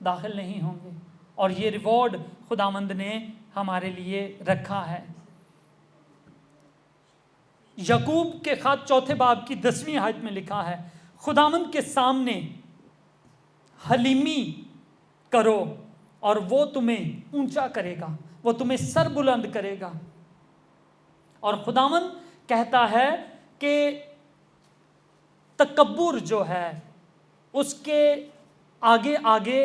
दाखिल नहीं होंगे। और ये रिवॉर्ड खुदावंद ने हमारे लिए रखा है। यकूब के ख़त 4 बाब की 10वीं आयत में लिखा है, खुदावंद के सामने हलीमी करो और वो तुम्हें ऊंचा करेगा, वो तुम्हें सर बुलंद करेगा। और खुदावंद कहता है कि तकब्बुर जो है उसके आगे आगे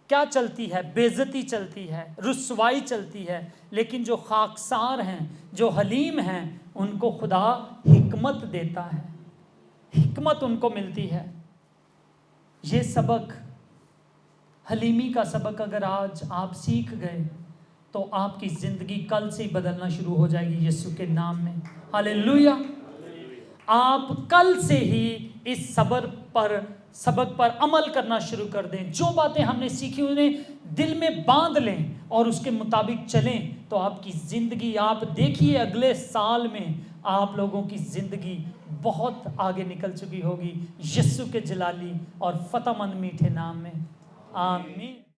क्या चलती है? बेइज्जती चलती है, रुसवाई चलती है। लेकिन जो खाकसार हैं, जो हलीम हैं, उनको खुदा हिकमत देता है, हिकमत उनको मिलती है। ये सबक, हलीमी का सबक अगर आज आप सीख गए तो आपकी ज़िंदगी कल से ही बदलना शुरू हो जाएगी यीशु के नाम में। हालेलुया। आप कल से ही इस सबक पर अमल करना शुरू कर दें। जो बातें हमने सीखी उन्हें दिल में बांध लें और उसके मुताबिक चलें तो आपकी ज़िंदगी, आप देखिए अगले साल में आप लोगों की ज़िंदगी बहुत आगे निकल चुकी होगी यीशु के जलाली और फतेहमंद मीठे नाम में। आमीन।